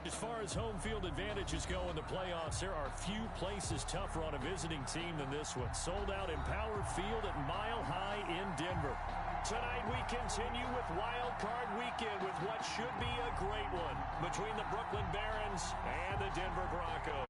As far as home field advantages go in the playoffs, there are few places tougher on a visiting team than this one. Sold out Empower Field at Mile High in Denver. Tonight we continue with Wild Card Weekend with what should be a great one between the Brooklyn Barons and the Denver Broncos.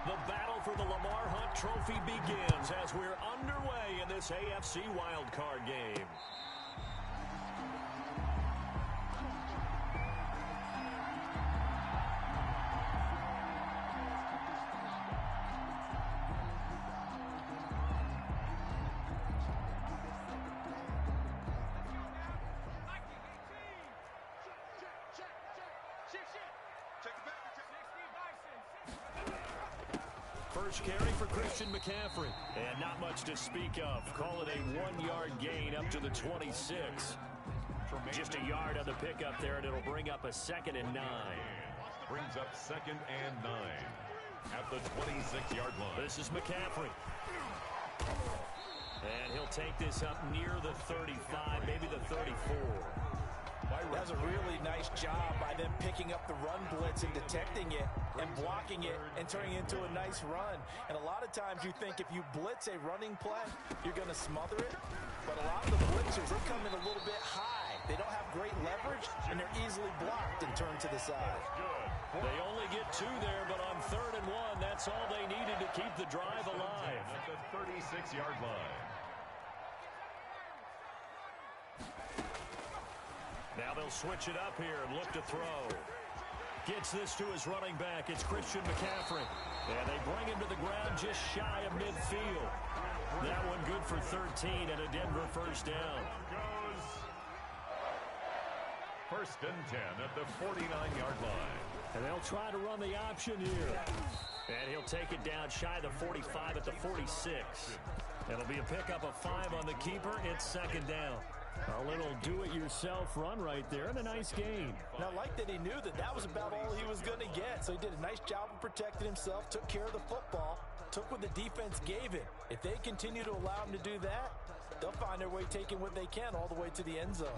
The battle for the Lamar Hunt Trophy begins as we're underway in this AFC wildcard game. First carry for Christian McCaffrey. And not much to speak of. Call it a 1-yard gain up to the 26. Just a yard on the pickup there, and it'll bring up a 2nd and 9. Brings up 2nd and 9 at the 26-yard line. This is McCaffrey. And he'll take this up near the 35, maybe the 34. That was a really nice job by them picking up the run blitz and detecting it and blocking it and turning it into a nice run. And a lot of times you think if you blitz a running play, you're going to smother it. But a lot of the blitzers, they come in a little bit high. They don't have great leverage, and they're easily blocked and turned to the side. They only get 2 there, but on 3rd and 1, that's all they needed to keep the drive alive. At the 36-yard line. Now they'll switch it up here and look to throw. Gets this to his running back. It's Christian McCaffrey. And they bring him to the ground just shy of midfield. That one good for 13 and a Denver first down. First and 10 at the 49-yard line. And they'll try to run the option here. And he'll take it down shy of the 45 at the 46. It'll be a pickup of 5 on the keeper. It's 2nd down. A little do-it-yourself run right there and a nice gain. Now, I like that he knew that that was about all he was going to get. So he did a nice job of protecting himself, took care of the football, took what the defense gave him. If they continue to allow him to do that, they'll find their way taking what they can all the way to the end zone.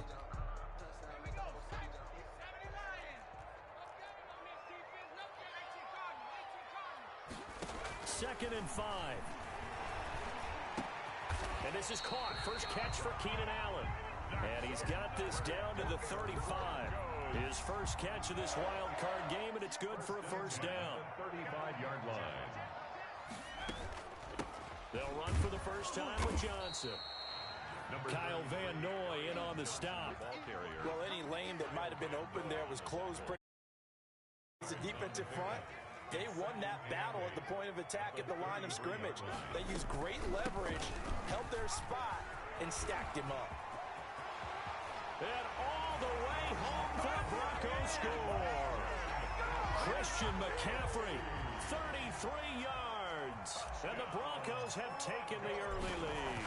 Second and 5. And this is caught. First catch for Keenan Allen. And he's got this down to the 35. His first catch of this wild card game, and it's good for a first down. 35-yard line. They'll run for the first time with Johnson. Kyle Van Noy in on the stop. Well, any lane that might have been open there was closed. It's a defensive front. They won that battle at the point of attack at the line of scrimmage. They used great leverage, held their spot, and stacked him up. And all the way home, the Broncos score. Christian McCaffrey, 33 yards. And the Broncos have taken the early lead.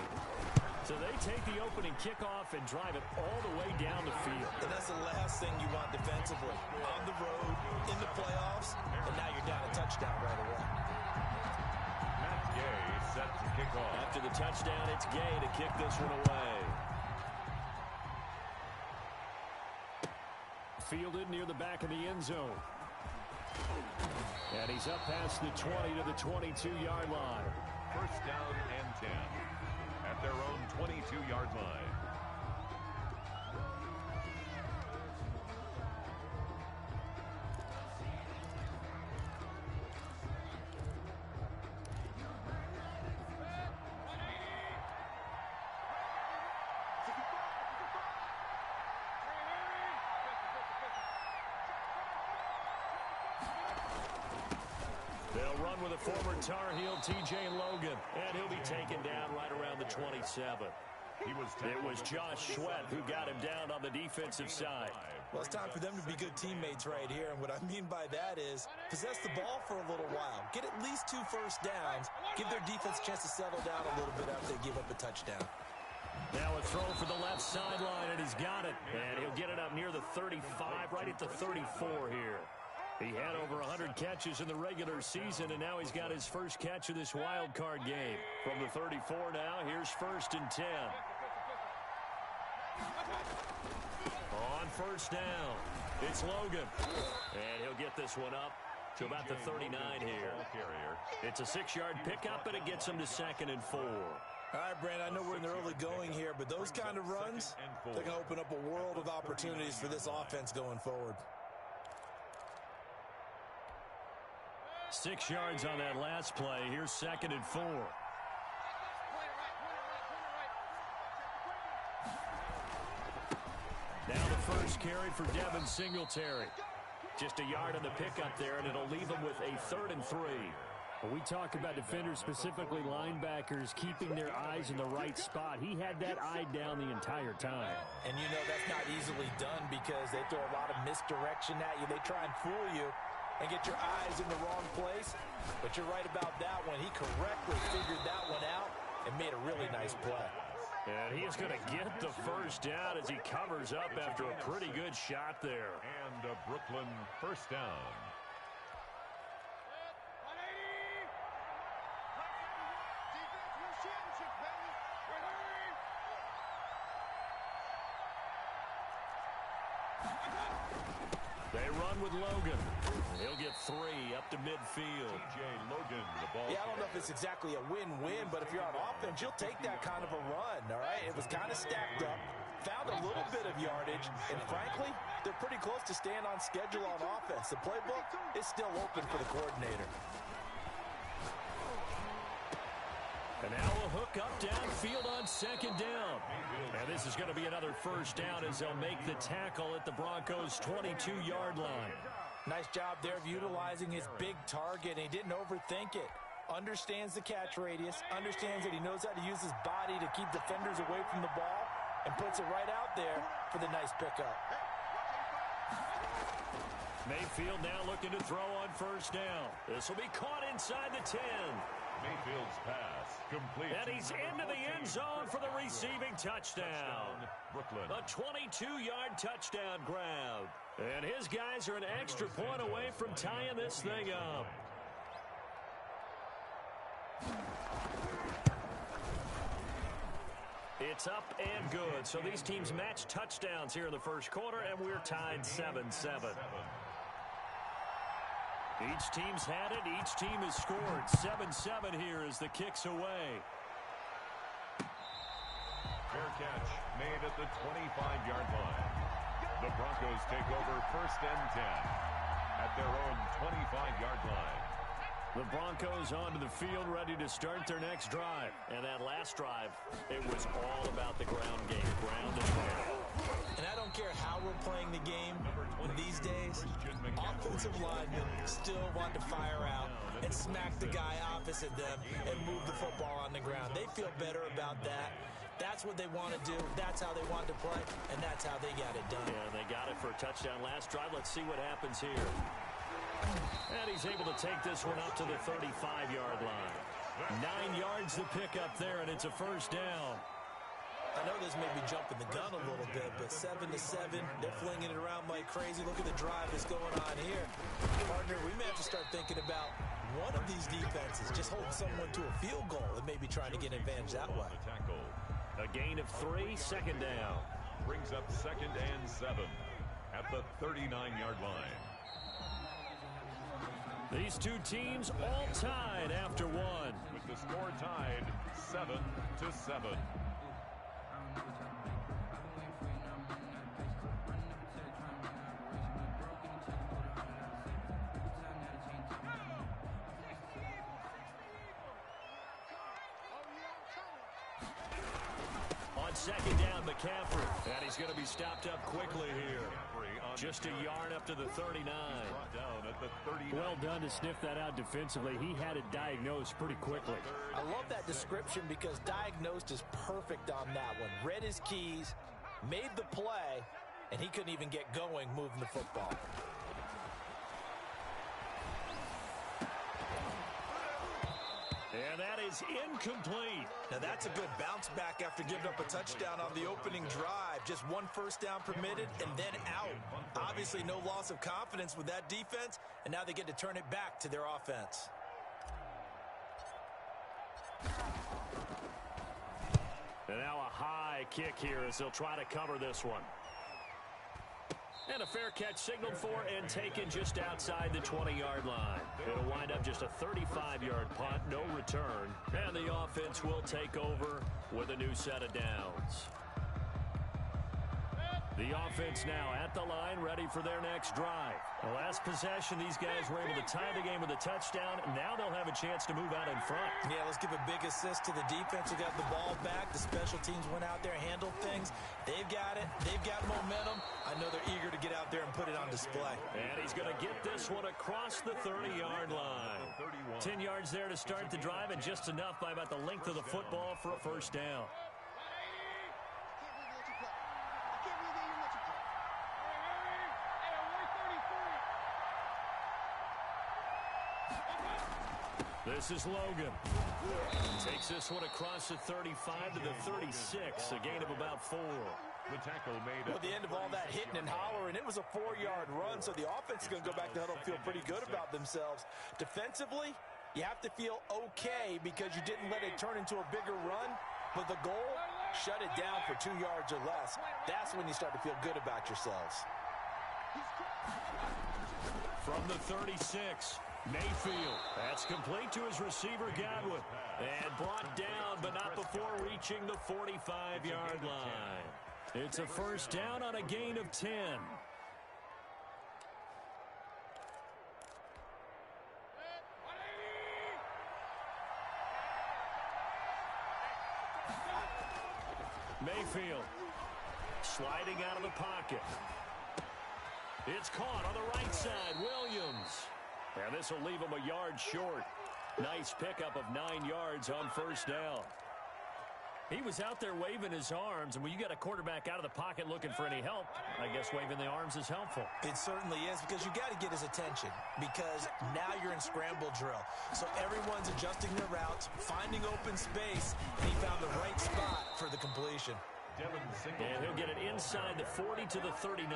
So they take the opening kickoff and drive it all the way down the field. And that's the last thing you want defensively. On the road, in the playoffs, and now you're down a touchdown right away. Matt Gay set to kick off. After the touchdown, it's Gay to kick this one away. Fielded near the back of the end zone. And he's up past the 20 to the 22-yard line. First down and 10 at their own 22-yard line. They'll run with a former Tar Heel, T.J. Logan, and he'll be taken down right around the 27. It was Josh Sweat who got him down on the defensive side. Well, it's time for them to be good teammates right here, and what I mean by that is possess the ball for a little while, get at least 2 first downs, give their defense a chance to settle down a little bit after they give up a touchdown. Now a throw for the left sideline, and he's got it. And he'll get it up near the 35, right at the 34 here. He had over 100 catches in the regular season, and now he's got his first catch of this wild card game. From the 34 now, here's 1st and 10. On 1st down, it's Logan. And he'll get this one up to about the 39 here. It's a 6-yard pickup, and it gets him to 2nd and 4. All right, Brandon, I know we're in the early going here, but those kind of runs, they're going to open up a world of opportunities for this offense going forward. 6 yards on that last play. Here's 2nd and 4. Now the first carry for Devin Singletary. Just a yard on the pickup there, and it'll leave him with a 3rd and 3. When we talk about defenders, specifically linebackers, keeping their eyes in the right spot, he had that eye down the entire time. And you know that's not easily done because they throw a lot of misdirection at you. They try and fool you and get your eyes in the wrong place. But you're right about that one. He correctly figured that one out and made a really nice play. And he's going to get the first down as he covers up after a pretty good shot there. And a Brooklyn first down. They run with Logan. He'll get 3 up to midfield. Logan, the ball. Yeah, I don't know if it's exactly a win-win, but if you're on offense, you'll take that kind of a run, all right? It was kind of stacked up, found a little bit of yardage, and frankly, they're pretty close to staying on schedule on offense. The playbook is still open for the coordinator. And now a hook up downfield on 2nd down. And this is going to be another first down as they'll make the tackle at the Broncos' 22-yard line. Nice job there of utilizing his big target. He didn't overthink it. Understands the catch radius, understands that he knows how to use his body to keep defenders away from the ball, and puts it right out there for the nice pickup. Mayfield now looking to throw on 1st down. This will be caught inside the 10. Mayfield's pass complete. And he's into the end zone for the receiving touchdown. Brooklyn. A 22-yard touchdown grab. And his guys are an extra point away from tying this thing up. It's up and good. So these teams match touchdowns here in the first quarter, and we're tied 7-7. Each team's had it. Each team has scored. 7-7 here as the kick's away. Fair catch made at the 25-yard line. The Broncos take over 1st and 10 at their own 25-yard line. The Broncos onto the field ready to start their next drive. And that last drive, it was all about the ground game. Ground and pound. And I don't care how we're playing the game these days, offensive linemen still want to fire out and smack the guy opposite them and move the football on the ground. They feel better about that. That's what they want to do. That's how they want to play, and that's how they got it done. Yeah, they got it for a touchdown last drive. Let's see what happens here. And he's able to take this one up to the 35-yard line. 9 yards to pick up there, and it's a first down. I know this may be jumping the gun a little bit, but 7-7, they're flinging it around like crazy. Look at the drive that's going on here. Partner, we may have to start thinking about one of these defenses just holding someone to a field goal and maybe trying to get an advantage that way. A gain of 3, 2nd down. Brings up 2nd and 7 at the 39-yard line. These two teams all tied after one. With the score tied 7-7. On 2nd down, McCaffrey. And he's going to be stopped up quickly here. Just a yard up to the 39. Well done to sniff that out defensively. He had it diagnosed pretty quickly. I love that description because diagnosed is perfect on that one. Read his keys, made the play, and he couldn't even get going moving the football. And that is incomplete. Now, that's a good bounce back after giving up a touchdown on the opening drive. Just one first down permitted and then out. Obviously, no loss of confidence with that defense, and now they get to turn it back to their offense. And now a high kick here as they'll try to cover this one. And a fair catch signaled for and taken just outside the 20-yard line. It'll wind up just a 35-yard punt, no return. And the offense will take over with a new set of downs. The offense now at the line, ready for their next drive. The last possession, these guys were able to tie the game with a touchdown. Now they'll have a chance to move out in front. Yeah, let's give a big assist to the defense who got the ball back. The special teams went out there, handled things. They've got it. They've got momentum. I know they're eager to get out there and put it on display. And he's going to get this one across the 30-yard line. 10 yards there to start the drive, and just enough by about the length of the football for a first down. This is Logan. Takes this one across the 35 to the 36, a gain of about 4. The tackle made at the end of all that hitting and hollering, it was a 4-yard run, so the offense is going to go back to huddle and feel pretty good about themselves. Defensively, you have to feel okay because you didn't let it turn into a bigger run, but the goal, shut it down for 2 yards or less. That's when you start to feel good about yourselves. From the 36, Mayfield. That's complete to his receiver, Godwin. And brought down, but not before reaching the 45-yard line. It's a first down on a gain of 10. Mayfield sliding out of the pocket. It's caught on the right side, Williams. And this will leave him a yard short. Nice pickup of 9 yards on first down. He was out there waving his arms, and when you got a quarterback out of the pocket looking for any help, I guess waving the arms is helpful. It certainly is, because you got to get his attention, because now you're in scramble drill. So everyone's adjusting their routes, finding open space, and he found the right spot for the completion. And he'll get it inside the 40 to the 39.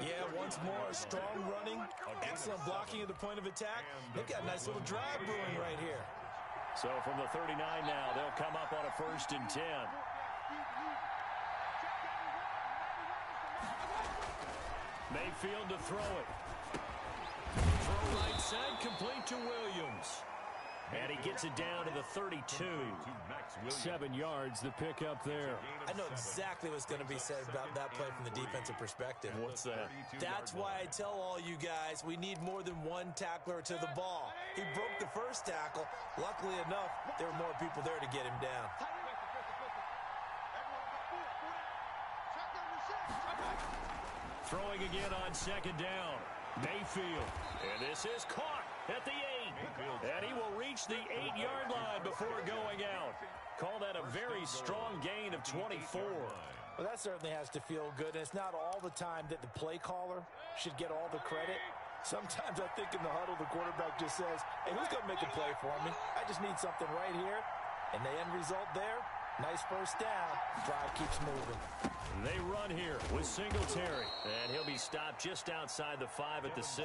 Yeah, once more, strong running, excellent blocking at the point of attack. They've got a nice little drive brewing right here. So from the 39 now, they'll come up on a 1st and 10. Mayfield to throw it. Throw right side, complete to Williams. And he gets it down to the 32. 7 yards, the pick up there. I know exactly what's going to be said about that play from the defensive perspective. What's that? That's why I tell all you guys we need more than one tackler to the ball. He broke the first tackle. Luckily enough, there were more people there to get him down. Throwing again on 2nd down. Mayfield. And this is caught at the 8. And he will reach the 8-yard line before going out. Call that a very strong gain of 24. Well, that certainly has to feel good. And it's not all the time that the play caller should get all the credit. Sometimes I think in the huddle, the quarterback just says, hey, who's going to make a play for me? I just need something right here. And the end result there, nice first down. Drive keeps moving. They run here with Singletary. And he'll be stopped just outside the 5 at the 6.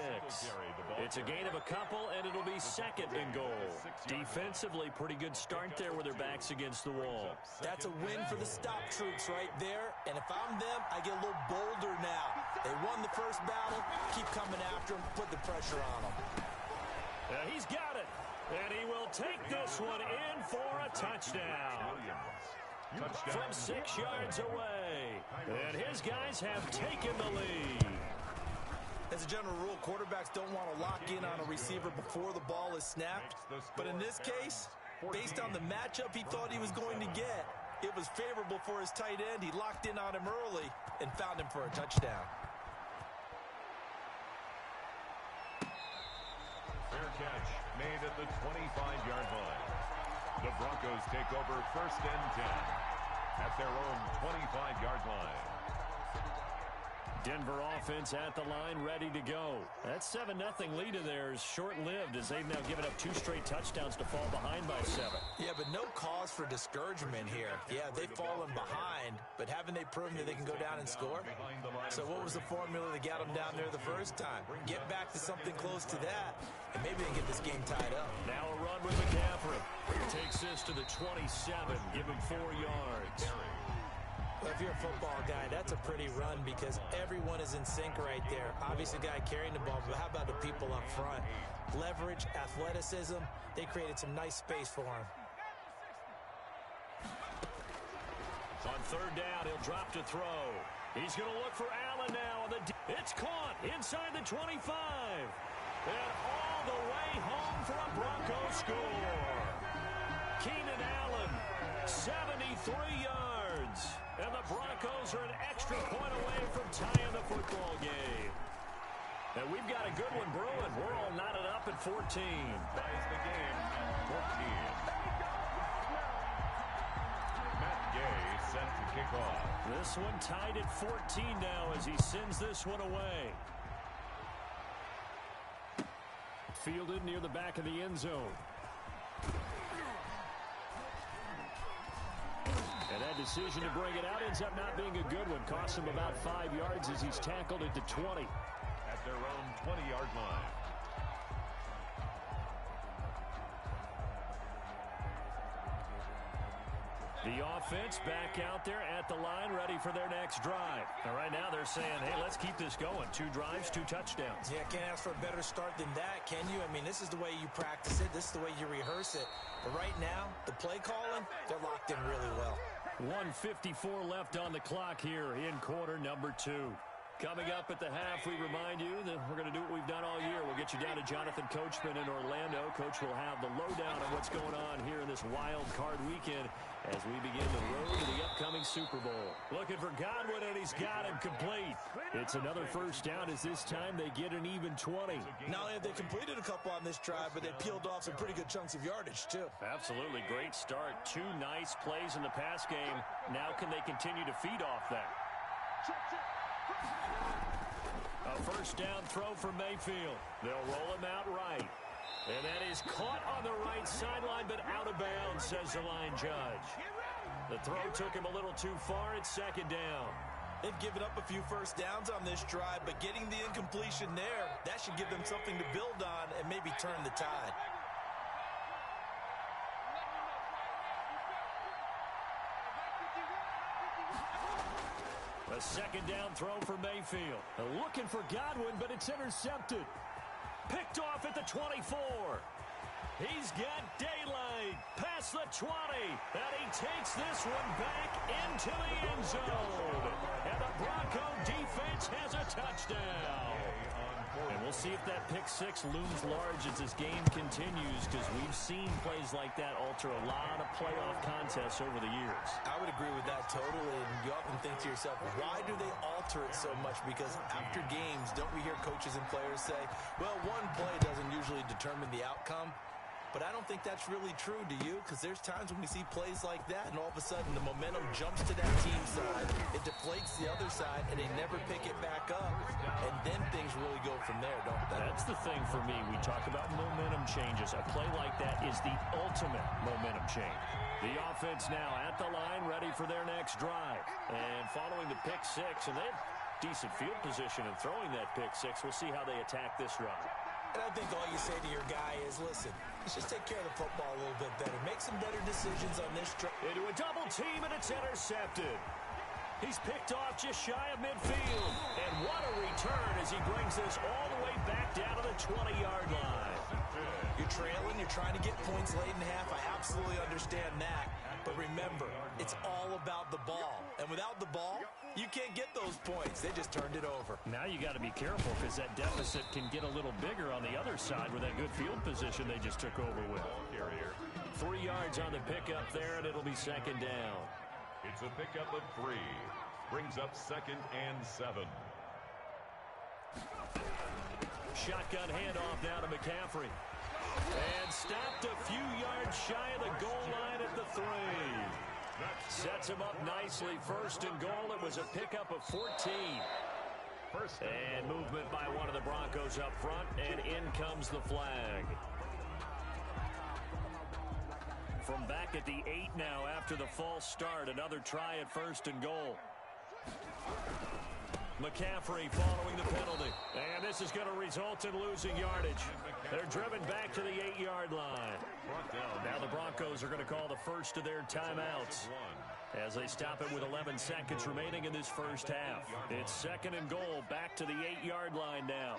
It's a gain of a couple, and it'll be 2nd and goal. Defensively, pretty good start there with their backs against the wall. That's a win for the stop troops right there. And if I'm them, I get a little bolder now. They won the first battle. Keep coming after them. Put the pressure on them. He's got it. And he will take this one in for a touchdown. From 6 yards away. And his guys have taken the lead. As a general rule, quarterbacks don't want to lock in on a receiver before the ball is snapped. But in this case, based on the matchup he thought he was going to get, it was favorable for his tight end. He locked in on him early and found him for a touchdown. Fair catch made at the 25-yard line. The Broncos take over 1st and 10 at their own 25-yard line. Denver offense at the line, ready to go. That 7-0 lead of theirs short-lived as they've now given up 2 straight touchdowns to fall behind by 7. Yeah, but no cause for discouragement here. Yeah, they've fallen behind, but haven't they proven that they can go down and score? So what was the formula that got them down there the first time? Get back to something close to that, and maybe they can get this game tied up. Now a run with McCaffrey. Takes this to the 27, give him 4 yards. Well, if you're a football guy, that's a pretty run because everyone is in sync right there. Obviously, the guy carrying the ball, but how about the people up front? Leverage, athleticism, they created some nice space for him. On 3rd down, he'll drop to throw. He's going to look for Allen now. It's caught inside the 25. And all the way home for a Broncos score. Keenan Allen, 73 yards. And the Broncos are an extra point away from tying the football game. And we've got a good one brewing. We're all knotted up at 14. Ties the game at 14. Matt Gay set to kick off. This one tied at 14 now as he sends this one away. Fielded near the back of the end zone. And that decision to bring it out ends up not being a good one. Costs him about 5 yards as he's tackled at the 20. At their own 20-yard line. The offense back out there at the line, ready for their next drive. And right now they're saying, hey, let's keep this going. 2 drives, 2 touchdowns. Yeah, can't ask for a better start than that, can you? I mean, this is the way you practice it. This is the way you rehearse it. But right now, the play calling, they're locked in really well. 1:54 left on the clock here in quarter number 2. Coming up at the half, we remind you that we're going to do what we've done all year. We'll get you down to Jonathan Coachman in Orlando. Coach will have the lowdown on what's going on here in this wild card weekend as we begin the road to the upcoming Super Bowl. Looking for Godwin, and he's got him complete. It's another first down as this time they get an even 20. Not only have they completed a couple on this drive, but they peeled off some pretty good chunks of yardage, too. Absolutely. Great start. 2 nice plays in the pass game. Now can they continue to feed off that? A first down throw for Mayfield. They'll roll him out right. And that is caught on the right sideline, but out of bounds, says the line judge. The throw took him a little too far. It's 2nd down. They've given up a few first downs on this drive, but getting the incompletion there, that should give them something to build on and maybe turn the tide. A 2nd down throw for Mayfield. Looking for Godwin, but it's intercepted. Picked off at the 24. He's got daylight past the 20. And he takes this one back into the end zone. And the Bronco defense has a touchdown. And we'll see if that pick 6 looms large as this game continues, because we've seen plays like that alter a lot of playoff contests over the years. I would agree with that totally. And you often think to yourself, why do they alter it so much? Because after games, don't we hear coaches and players say, well, one play doesn't usually determine the outcome? But I don't think that's really true, do you? Because there's times when we see plays like that, and all of a sudden the momentum jumps to that team side, it deflates the other side, and they never pick it back up. And then things really go from there, don't they? That's the thing for me. We talk about momentum changes. A play like that is the ultimate momentum change. The offense now at the line, ready for their next drive. And following the pick 6, and they have decent field position in throwing that pick 6. We'll see how they attack this drive. And I think all you say to your guy is, listen, let's just take care of the football a little bit better. Make some better decisions on this drive. Into a double team, and it's intercepted. He's picked off just shy of midfield. And what a return as he brings this all the way back down to the 20-yard line. You're trailing. You're trying to get points late in half. I absolutely understand that. But remember, it's all about the ball. And without the ball, you can't get those points. They just turned it over. Now you got to be careful because that deficit can get a little bigger on the other side with that good field position they just took over with. 3 yards on the pickup there, and it'll be 2nd down. It's a pickup of 3. Brings up 2nd and 7. Shotgun handoff now to McCaffrey. And stopped a few yards shy of the goal line at the 3. Sets him up nicely. 1st and goal. It was a pickup of 14. First down. And movement by one of the Broncos up front, and in comes the flag. From back at the 8 now after the false start, another try at first and goal. McCaffrey following the penalty. And this is going to result in losing yardage. They're driven back to the 8-yard line. Now the Broncos are going to call the first of their timeouts as they stop it with 11 seconds remaining in this first half. It's second and goal, back to the 8-yard line now.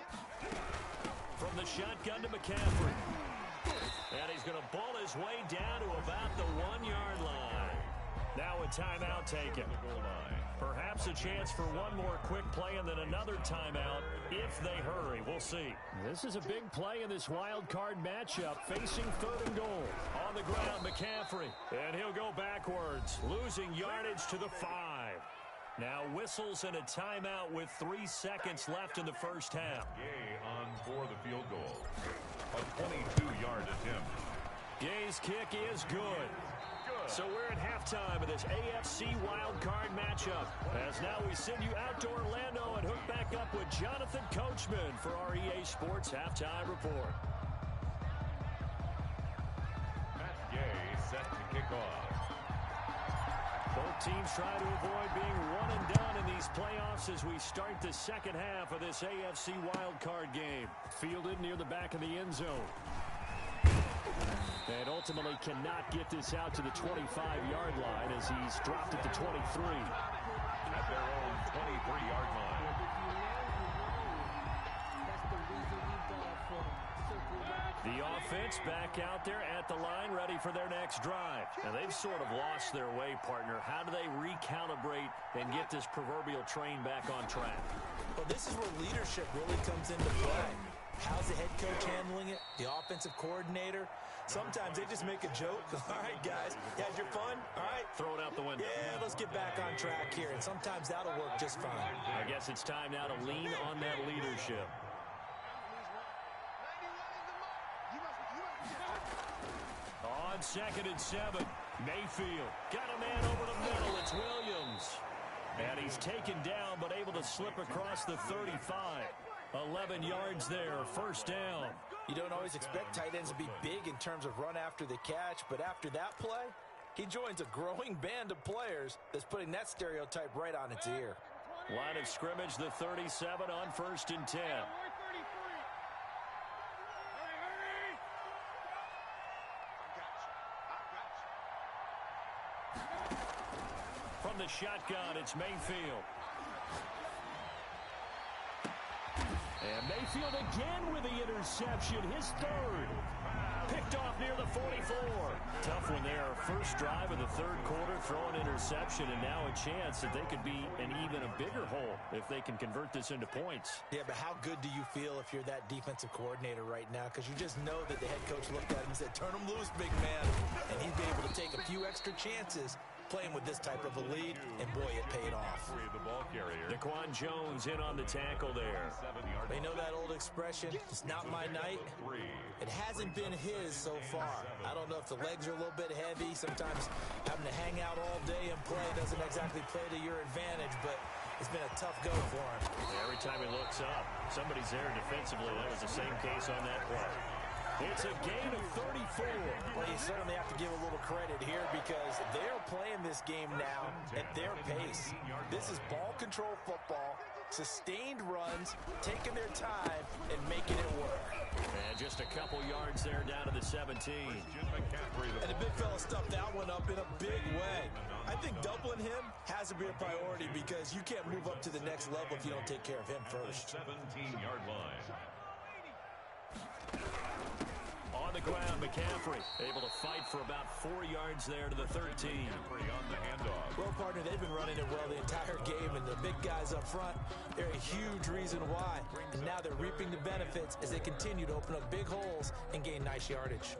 From the shotgun to McCaffrey. And he's going to ball his way down to about the 1-yard line. Now a timeout taken. Perhaps a chance for one more quick play and then another timeout if they hurry. We'll see. This is a big play in this wild card matchup, facing third and goal. On the ground, McCaffrey. And he'll go backwards, losing yardage to the 5. Now whistles and a timeout with 3 seconds left in the first half. Gay on for the field goal. A 22-yard attempt. Gay's kick is good. So we're at halftime of this AFC wildcard matchup. As now we send you out to Orlando and hook back up with Jonathan Coachman for our EA Sports Halftime Report. Matt Gay set to kick off. Both teams try to avoid being one and done in these playoffs as we start the second half of this AFC wildcard game. Fielded near the back of the end zone. And ultimately cannot get this out to the 25-yard line as he's dropped at the 23. At their own 23-yard line. The offense back out there at the line, ready for their next drive. And they've sort of lost their way, partner. How do they recalibrate and get this proverbial train back on track? Well, this is where leadership really comes into play. How's the head coach handling it? The offensive coordinator? Sometimes they just make a joke. All right, guys, you had your fun? All right. Throw it out the window. Yeah, let's get back on track here. And sometimes that'll work just fine. I guess it's time now to lean on that leadership. On 2nd and 7, Mayfield got a man over the middle. It's Williams. And he's taken down but able to slip across the 35. 11 yards there, first down. You don't always expect tight ends to be big in terms of run after the catch, but after that play, he joins a growing band of players that's putting that stereotype right on its ear. Line of scrimmage, the 37 on 1st and 10. From the shotgun, it's Mayfield. And Mayfield again with the interception, his third. Picked off near the 44. Tough one there. First drive of the third quarter, throw an interception, and now a chance that they could be in even a bigger hole if they can convert this into points. Yeah, but how good do you feel if you're that defensive coordinator right now? Because you just know that the head coach looked at him and said, turn him loose, big man. And he'd be able to take a few extra chances playing with this type of a lead, and boy, it paid off. The ball carrier. Daquan Jones in on the tackle there. They know that old expression, it's not my night. It hasn't been his so far. I don't know if the legs are a little bit heavy. Sometimes having to hang out all day and play doesn't exactly play to your advantage, but it's been a tough go for him. Every time he looks up, somebody's there defensively. That was the same case on that play. It's a gain of 34. Well, you certainly have to give a little credit here because they're playing this game now at their pace. This is ball control football, sustained runs, taking their time, and making it work. And just a couple yards there down to the 17. And the big fella stuffed that one up in a big way. I think doubling him has to be a priority because you can't move up to the next level if you don't take care of him first. 17-yard line. On the ground, McCaffrey able to fight for about 4 yards there to the 13. On the handoff. Well, partner, they've been running it well the entire game, and the big guys up front, they're a huge reason why. And now they're reaping the benefits as they continue to open up big holes and gain nice yardage.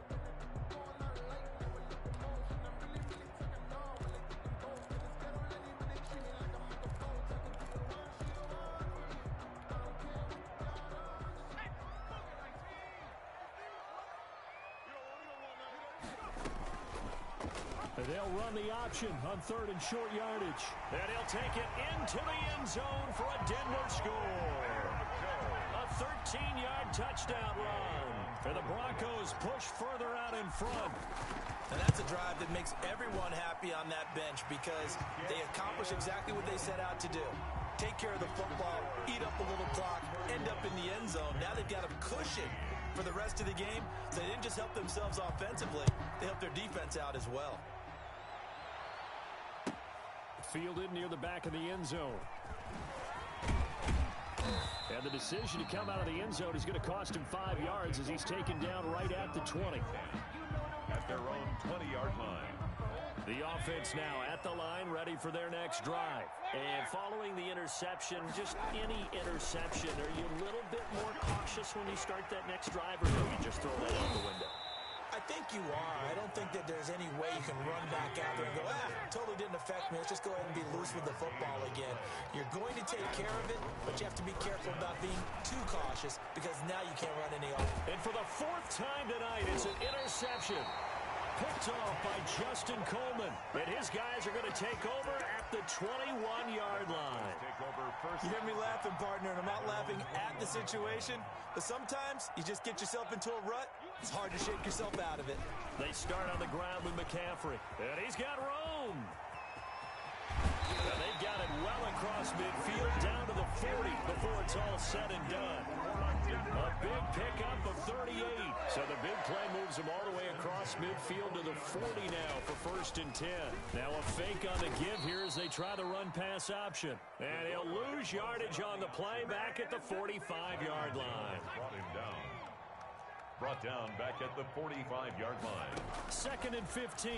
They'll run the option on 3rd and short yardage. And he'll take it into the end zone for a Denver score. A 13-yard touchdown run. And the Broncos push further out in front. And that's a drive that makes everyone happy on that bench because they accomplish exactly what they set out to do. Take care of the football, eat up a little clock, end up in the end zone. Now they've got a cushion for the rest of the game. So they didn't just help themselves offensively, they helped their defense out as well. Fielded near the back of the end zone. And the decision to come out of the end zone is going to cost him 5 yards as he's taken down right at the 20. At their own 20-yard line. The offense now at the line, ready for their next drive. And following the interception, just any interception, are you a little bit more cautious when you start that next drive, or do you just throw that out the window? I think you are. I don't think that there's any way you can run back out there and go, totally didn't affect me. Let's just go ahead and be loose with the football again. You're going to take care of it, but you have to be careful about being too cautious because now you can't run any off. And for the 4th time tonight, it's an interception. Picked off by Justin Coleman. And his guys are going to take over at the 21-yard line. You hear me laughing, partner, and I'm not laughing at the situation, but sometimes you just get yourself into a rut. It's hard to shake yourself out of it. They start on the ground with McCaffrey. And he's got room. And they've got it well across midfield down to the 40 before it's all said and done. A big pickup of 38. So the big play moves them all the way across midfield to the 40 now for 1st and 10. Now a fake on the give here as they try the run-pass option. And he'll lose yardage on the play back at the 45-yard line. Brought down back at the 45-yard line. 2nd and 15.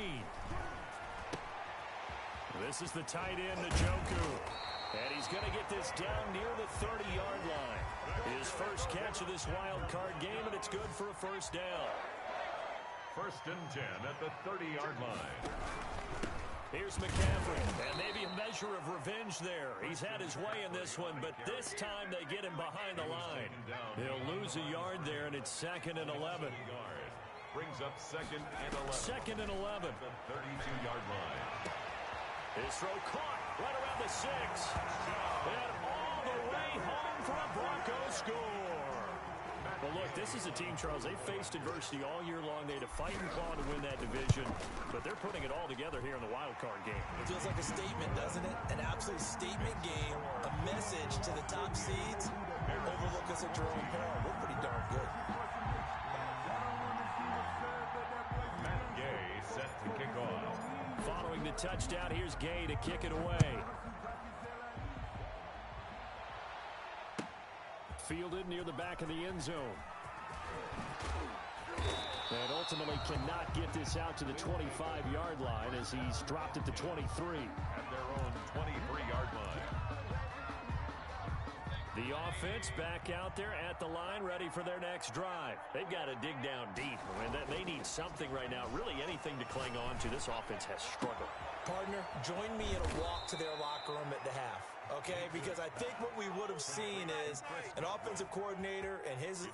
This is the tight end, Njoku. And he's going to get this down near the 30-yard line. His first catch of this wild card game, and it's good for a 1st down. 1st and 10 at the 30-yard line. Here's McCaffrey, and maybe a measure of revenge there. He's had his way in this one, but this time they get him behind the line. He'll lose a yard there, and it's 2nd and 11. Brings up 2nd and 11. 2nd and 11. The 32-yard line. His throw caught right around the 6. And all the way home for a Broncos score. Well, look, this is a team, Charles, they faced adversity all year long. They had to fight and claw to win that division, but they're putting it all together here in the wild card game. It feels like a statement, doesn't it? An absolute statement game, a message to the top seeds. Overlook us at your own peril. We're pretty darn good. Matt Gay set to kick off. Following the touchdown, here's Gay to kick it away. Fielded near the back of the end zone. And ultimately cannot get this out to the 25-yard line as he's dropped at the 23. At their own 23-yard line. The offense back out there at the line, ready for their next drive. They've got to dig down deep. I mean, they need something right now, really anything to cling on to. This offense has struggled. Partner, join me in a walk to their locker room at the half, okay? Because I think what we would have seen is an offensive coordinator and his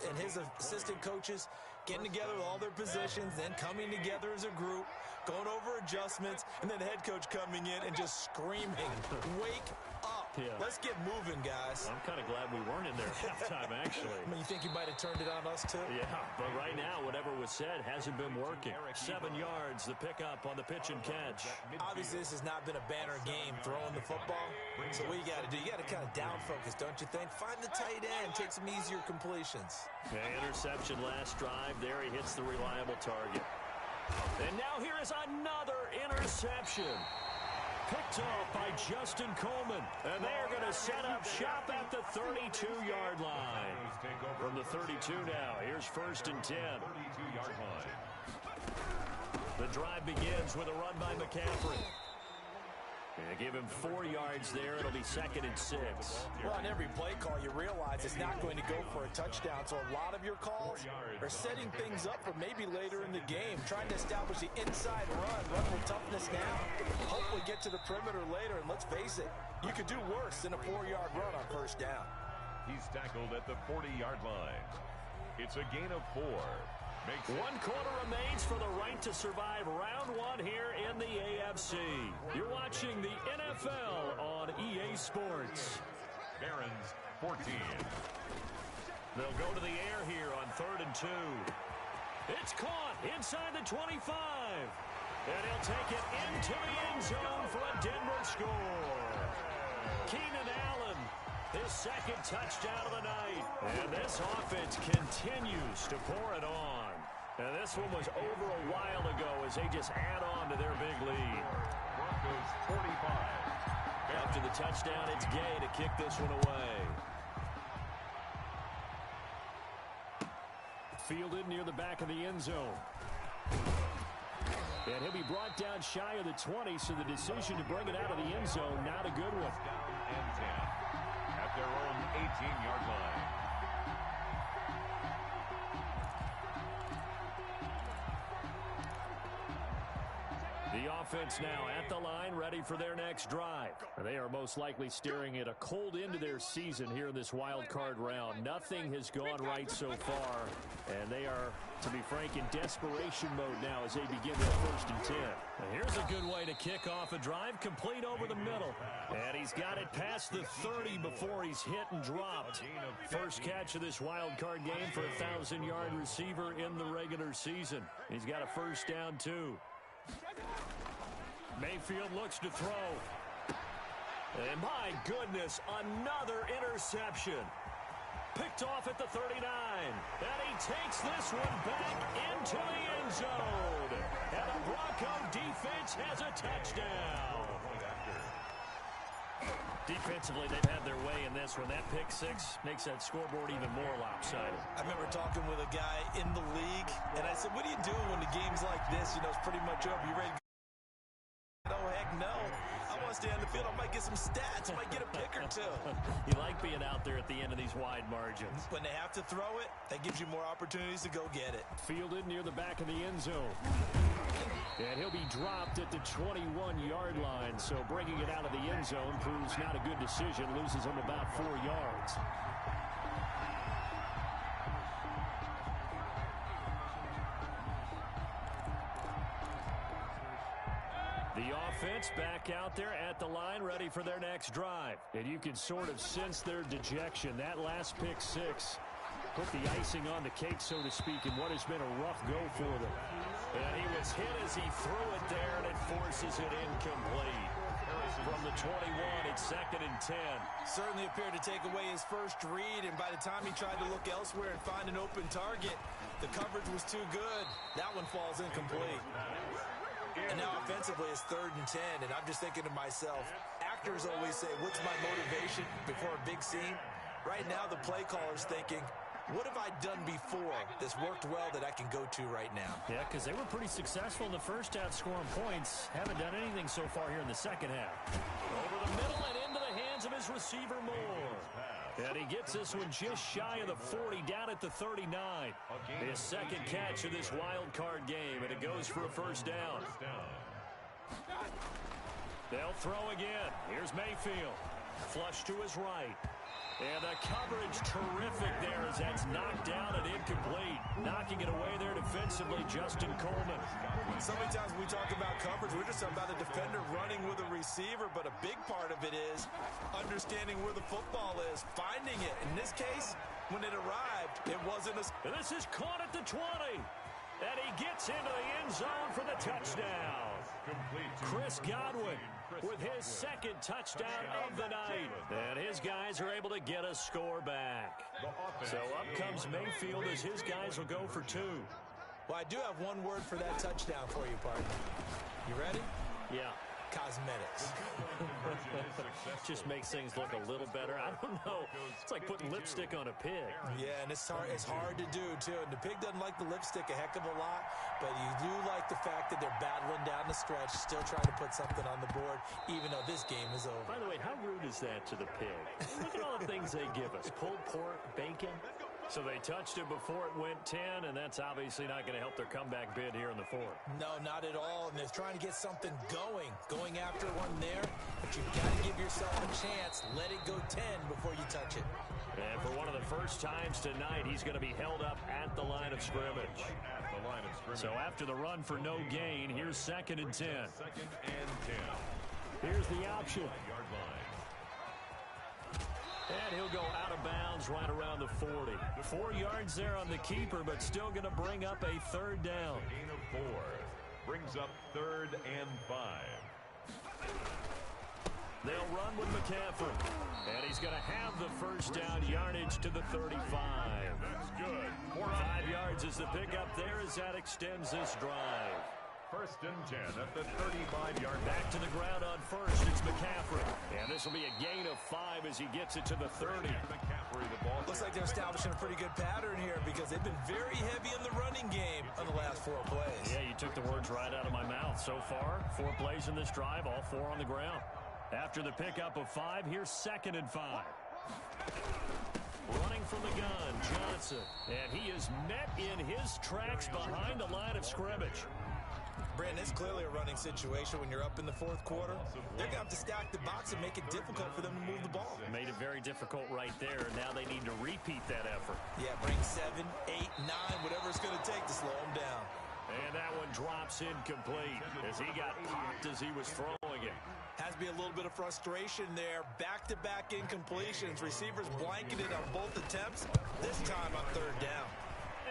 assistant coaches getting together with all their positions, then coming together as a group, going over adjustments, and then the head coach coming in and just screaming, wake up. Yeah. Let's get moving, guys. I'm kind of glad we weren't in there at halftime, actually. I mean, you think you might have turned it on us, too? Yeah, but right now, whatever was said hasn't been working. 7 yards, the pickup on the pitch and catch. Obviously, this has not been a banner game throwing the football. So what you got to do, you got to kind of down focus, don't you think? Find the tight end, take some easier completions. Okay, interception last drive. There he hits the reliable target. And now here is another interception. Picked off by Justin Coleman. And they're going to set up shop at the 32-yard line. From the 32 now, here's 1st and 10. 32-yard line. The drive begins with a run by McCaffrey. And give him 4 yards there. It'll be 2nd and 6. Well, on every play call, you realize it's not going to go for a touchdown. So a lot of your calls are setting things up for maybe later in the game, trying to establish the inside run with toughness now. Hopefully get to the perimeter later, and let's face it, you could do worse than a 4-yard run on 1st down. He's tackled at the 40-yard line. It's a gain of 4. One quarter remains for the right to survive round one here in the AFC. You're watching the NFL on EA Sports. Barons, 14. They'll go to the air here on 3rd and 2. It's caught inside the 25. And he'll take it into the end zone for a Denver score. Keenan Allen, his second touchdown of the night. And this offense continues to pour it on. And this one was over a while ago as they just add on to their big lead. Broncos 45. After the touchdown, it's Gay to kick this one away. Fielded near the back of the end zone. And he'll be brought down shy of the 20, so the decision to bring it out of the end zone, not a good one. Down and 10 at their own 18-yard line. The offense now at the line, ready for their next drive. They are most likely staring at a cold end to their season here in this wild card round. Nothing has gone right so far, and they are, to be frank, in desperation mode now as they begin their 1st and 10. And here's a good way to kick off a drive, complete over the middle. And he's got it past the 30 before he's hit and dropped. First catch of this wild card game for a 1,000-yard receiver in the regular season. He's got a first down, too. Mayfield looks to throw. And my goodness, another interception. Picked off at the 39. And he takes this one back into the end zone. And the Bronco defense has a touchdown. Defensively, they've had their way in this one. That pick six makes that scoreboard even more lopsided. I remember talking with a guy in the league, and I said, what do you do when the game's like this? You know, it's pretty much over. You ready to go? Oh, heck no. I want to stay on the field. I might get some stats. I might get a pick or two. You like being out there at the end of these wide margins. When they have to throw it, that gives you more opportunities to go get it. Fielded near the back of the end zone. And he'll be dropped at the 21-yard line, so bringing it out of the end zone proves not a good decision, loses him about 4 yards. The offense back out there at the line, ready for their next drive. And you can sort of sense their dejection. That last pick six put the icing on the cake, so to speak, in what has been a rough go for them. And he was hit as he threw it there, and it forces it incomplete. From the 21, it's 2nd and 10. Certainly appeared to take away his first read, and by the time he tried to look elsewhere and find an open target, the coverage was too good. That one falls incomplete. And now offensively it's 3rd and 10, and I'm just thinking to myself, actors always say, what's my motivation before a big scene? Right now the play caller's thinking, what have I done before that's worked well that I can go to right now? Yeah, because they were pretty successful in the first half scoring points. Haven't done anything so far here in the second half. Over the middle and into the hands of his receiver Moore. And he gets this one just shy of the 40, down at the 39. His second catch of this wild card game, and it goes for a first down. They'll throw again. Here's Mayfield. Flush to his right. And the coverage terrific there as that's knocked down and incomplete. Knocking it away there defensively, Justin Coleman. So many times when we talk about coverage, we're just talking about a defender running with a receiver, but a big part of it is understanding where the football is, finding it. In this case, when it arrived, it wasn't a... And this is caught at the 20. And he gets into the end zone for the touchdown. Chris Godwin with his second touchdown of the night. And his guys are able to get a score back. So up comes Mayfield as his guys will go for 2. Well, I do have one word for that touchdown for you, partner. You ready? Yeah. Cosmetics. Just makes things look a little better. I don't know. It's like putting lipstick on a pig. Yeah, and it's hard to do, too. And the pig doesn't like the lipstick a heck of a lot, but you do like the fact that they're battling down the stretch, still trying to put something on the board, even though this game is over. By the way, how rude is that to the pig? Look at all the things they give us. Pulled pork, bacon, So they touched it before it went 10, and that's obviously not going to help their comeback bid here in the fourth. No, not at all, and they're trying to get something going after one there, but you've got to give yourself a chance. Let it go 10 before you touch it. And for one of the first times tonight, he's going to be held up at the line of scrimmage. So after the run for no gain, here's 2nd and 10. Second and 10. Here's the option. Yard line. And he'll go out of bounds right around the 40. 4 yards there on the keeper, but still going to bring up a 3rd down. Gain of 4. Brings up 3rd and 5. They'll run with McCaffrey. And he's going to have the first down, yardage to the 35. That's good. 5 yards is the pickup there as that extends this drive. 1st and 10 at the 35-yard line. Back to the ground on first. It's McCaffrey. And this will be a gain of 5 as he gets it to the 30. McCaffrey, the ball. Looks like they're establishing a pretty good pattern here because they've been very heavy in the running game on the last 4 plays. Yeah, you took the words right out of my mouth. So far, 4 plays in this drive, all 4 on the ground. After the pickup of 5, here's 2nd and 5. Running from the gun, Johnson. And he is met in his tracks behind the line of scrimmage. Brandon, it's clearly a running situation when you're up in the 4th quarter. They're going to have to stack the box and make it difficult for them to move the ball. Made it very difficult right there. Now they need to repeat that effort. Yeah, bring 7, 8, 9, whatever it's going to take to slow them down. And that one drops incomplete as he got popped as he was throwing it. Has to be a little bit of frustration there. Back-to-back incompletions. Receivers blanketed on both attempts, this time on 3rd down.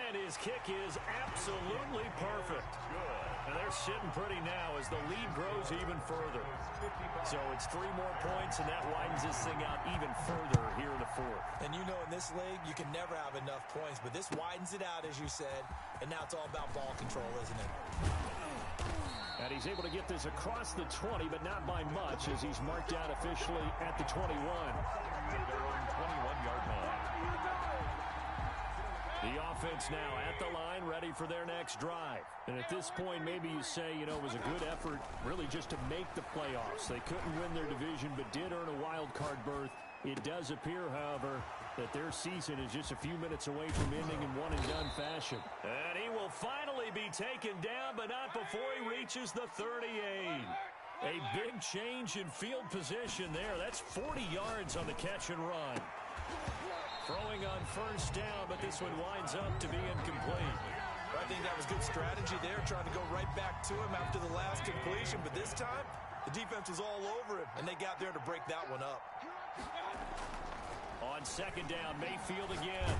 And his kick is absolutely perfect. And they're sitting pretty now as the lead grows even further. So it's 3 more points, and that widens this thing out even further here in the 4th. And you know in this league, you can never have enough points, but this widens it out, as you said, and now it's all about ball control, isn't it? And he's able to get this across the 20, but not by much, as he's marked out officially at the 21. Their own 21-yard line. The offense now at the line, ready for their next drive. And at this point, maybe you say, you know, it was a good effort really just to make the playoffs. They couldn't win their division, but did earn a wild card berth. It does appear, however, that their season is just a few minutes away from ending in one-and-done fashion. And he will finally be taken down, but not before he reaches the 38. A big change in field position there. That's 40 yards on the catch and run. Throwing on first down, but this one winds up to be incomplete. I think that was good strategy there, trying to go right back to him after the last completion. But this time, the defense was all over him, and they got there to break that one up. On 2nd down, Mayfield again.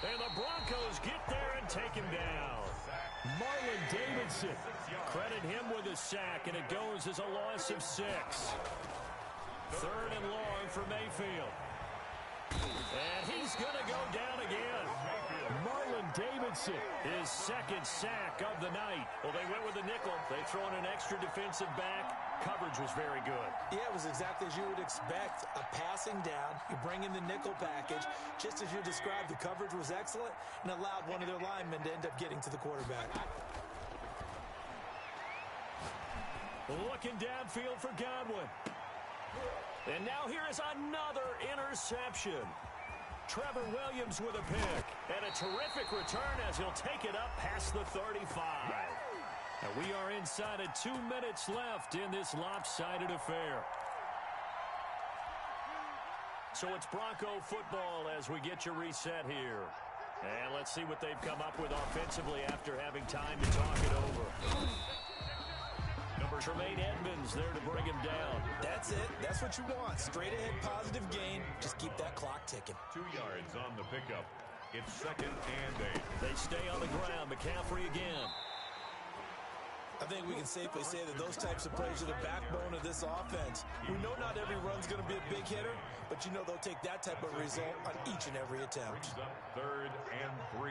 And the Broncos get there and take him down. Marlon Davidson. Credit him with a sack, and it goes as a loss of 6. 3rd and long for Mayfield. And he's going to go down again. Marlon Davidson, his 2nd sack of the night. Well, they went with the nickel. They throw in an extra defensive back. Coverage was very good. Yeah, it was exactly as you would expect. A passing down. You bring in the nickel package. Just as you described, the coverage was excellent and allowed one of their linemen to end up getting to the quarterback. Looking downfield for Godwin. And now here is another interception. Trevor Williams with a pick. And a terrific return as he'll take it up past the 35. And we are inside of 2 minutes left in this lopsided affair. So it's Bronco football as we get you reset here. And let's see what they've come up with offensively after having time to talk it over. Tremaine Edmonds there to bring him down. That's it. That's what you want. Straight ahead positive gain. Just keep that clock ticking. 2 yards on the pickup. It's 2nd and 8. They stay on the ground. McCaffrey again. I think we can safely say that those types of plays are the backbone of this offense. We know not every run's going to be a big hitter, but you know they'll take that type of result on each and every attempt. Brings up 3rd and 3.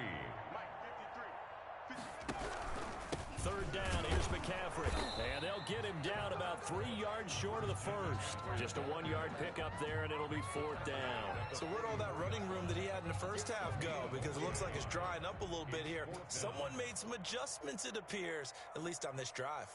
3rd down, here's McCaffrey. And they'll get him down about 3 yards short of the first. Just a 1-yard pickup there, and it'll be 4th down. So where'd all that running room that he had in the first half go? Because it looks like it's drying up a little bit here. Someone made some adjustments, it appears, at least on this drive.